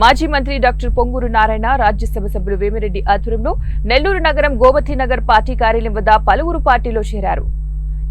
మాజీ మంత్రి డాక్టర్ పొంగూరు నారాయణ, రాజ్యసభ సభ్యులు వేమిరెడ్డి ఆధ్వర్యంలో నెల్లూరు నగరం గోమతి నగర్ పార్టీ కార్యాలయం వద్ద పలువురు పార్టీలో చేరారు.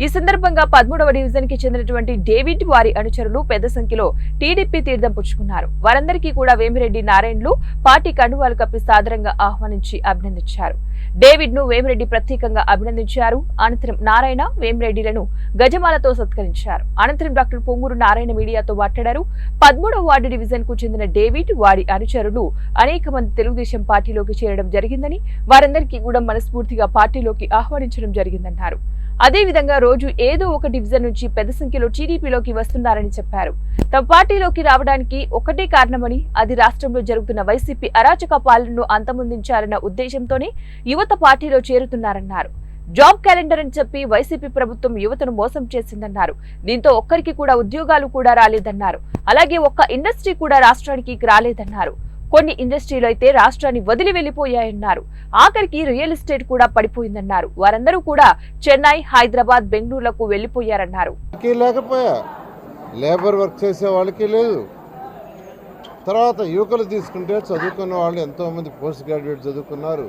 ఈ సందర్భంగా 13వ డివిజన్ కి చెందినటువంటి డేవిడ్ వారి అనుచరులు పెద్ద సంఖ్యలో టీడీపీ తీర్థం పుచ్చుకున్నారు. వారందరికీ కూడా వేమిరెడ్డి నారాయణలు పార్టీ కండువాలు కప్పి సాదరంగా ఆహ్వానించి అభినందించారు. డేవిడ్ ను వేమిరెడ్డి ప్రత్యేకంగా అభినందించారు. అనంతరం నారాయణ, వేమిరెడ్డిలను గజమాలతో సత్కరించారు. అనంతరం డాక్టర్ పొంగూరు నారాయణ మీడియాతో మాట్లాడారు. 13వ వార్డు డివిజన్ కు చెందిన డేవిడ్, వారి అనుచరులు అనేక మంది తెలుగుదేశం పార్టీలోకి చేరడం జరిగిందని, వారందరికీ కూడా మనస్ఫూర్తిగా పార్టీలోకి ఆహ్వానించడం జరిగిందన్నారు. అదేవిధంగా రోజు ఏదో ఒక డివిజన్ నుంచి పెద్ద సంఖ్యలో టీడీపీలోకి వస్తున్నారని చెప్పారు. తమ పార్టీలోకి రావడానికి ఒకటే కారణమని, అది రాష్ట్రంలో జరుగుతున్న వైసీపీ అరాచక పాలనను అంతమొందించాలన్న ఉద్దేశంతోనే యువత పార్టీలో చేరుతున్నారన్నారు. జాబ్ క్యాలెండర్ అని చెప్పి వైసీపీ ప్రభుత్వం యువతను మోసం చేసిందన్నారు. దీంతో ఒక్కరికి కూడా ఉద్యోగాలు కూడా రాలేదన్నారు. అలాగే ఒక్క ఇండస్ట్రీ కూడా రాష్ట్రానికి రాలేదన్నారు. కొన్ని ఇండస్ట్రీలు అయితే రాష్ట్రాన్ని వదిలి వెళ్లిపోయాయన్నారు. ఆఖరికి రియల్ ఎస్టేట్ కూడా పడిపోయిందన్నారు. వారందరూ కూడా చెన్నై, హైదరాబాద్, బెంగళూరులకు వెళ్లిపోయారన్నారు. లేబర్ వర్క్ చేసే వాళ్ళకి లేదు. తర్వాత యువకులు తీసుకుంటే చదువుకున్న వాళ్ళు ఎంతోమంది పోస్ట్ గ్రాడ్యుయేట్ చదువుకున్నారు,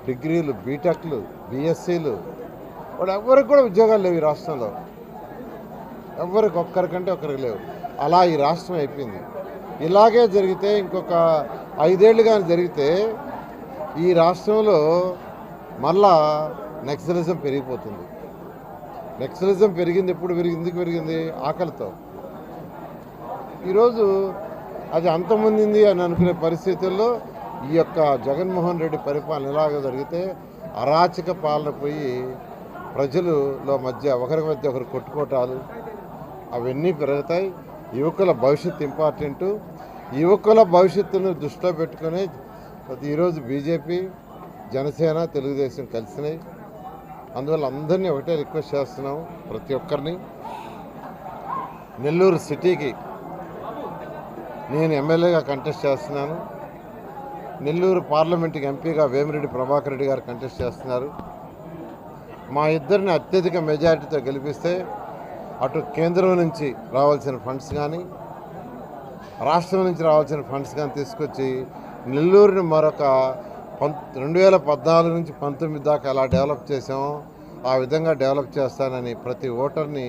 డిగ్రీలు, బీటెక్లు, బీఎస్సీలు, వాళ్ళు ఎవరికి కూడా ఉద్యోగాలు లేవు ఈ రాష్ట్రంలో. ఎవరికి ఒక్కరికంటే ఒక్కరికి లేవు. అలా ఈ రాష్ట్రం అయిపోయింది. ఇలాగే జరిగితే ఇంకొక 5 ఏళ్ళు కానీ జరిగితే ఈ రాష్ట్రంలో మళ్ళా నక్సలిజం పెరిగిపోతుంది. నక్సలిజం పెరిగింది. ఎప్పుడు పెరిగింది? ఎందుకు పెరిగింది? ఆకలితో. ఈరోజు అది అంతమందింది అని అనుకునే పరిస్థితుల్లో ఈ యొక్క జగన్మోహన్ రెడ్డి పరిపాలన ఇలాగ జరిగితే అరాచక పాలన పోయి ప్రజలలో మధ్య ఒకరి మధ్య ఒకరు కొట్టుకోటాలు అవన్నీ పెరుగుతాయి. యువకుల భవిష్యత్తు ఇంపార్టెంటు. యువకుల భవిష్యత్తును దృష్టిలో పెట్టుకుని ఈరోజు బీజేపీ, జనసేన, తెలుగుదేశం కలిసినాయి. అందువల్ల అందరినీ ఒకటే రిక్వెస్ట్ చేస్తున్నాం, ప్రతి ఒక్కరిని. నెల్లూరు సిటీకి నేను ఎమ్మెల్యేగా కంటెస్ట్ చేస్తున్నాను. నెల్లూరు పార్లమెంటుకి ఎంపీగా వేమిరెడ్డి ప్రభాకర్ రెడ్డి గారు కంటెస్ట్ చేస్తున్నారు. మా ఇద్దరిని అత్యధిక మెజారిటీతో గెలిపిస్తే అటు కేంద్రం నుంచి రావాల్సిన ఫండ్స్ కానీ, రాష్ట్రం నుంచి రావాల్సిన ఫండ్స్ కానీ తీసుకొచ్చి నెల్లూరుని మరొక 2014 నుంచి 19 దాకా ఎలా డెవలప్ చేసామో ఆ విధంగా డెవలప్ చేస్తానని ప్రతి ఓటర్ని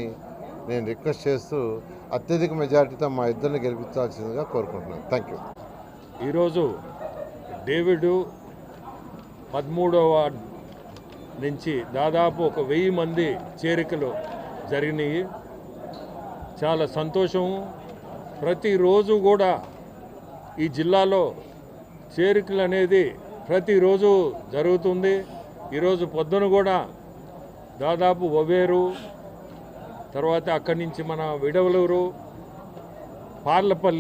నేను రిక్వెస్ట్ చేస్తూ అత్యధిక మెజారిటీతో మా ఇద్దరిని గెలిపించాల్సిందిగా కోరుకుంటున్నాను. Thank you. ఈరోజు డేవిడ్ 13వ వార్డు నుంచి దాదాపు ఒక 1000 మంది చేరికలు జరిగినాయి. చాలా సంతోషం. ప్రతిరోజు కూడా ఈ జిల్లాలో చేరికలు అనేది ప్రతిరోజు జరుగుతుంది. ఈరోజు పొద్దున కూడా దాదాపు ఒవేరు, తర్వాత అక్కడి నుంచి మన విడవలూరు, పార్లపల్లి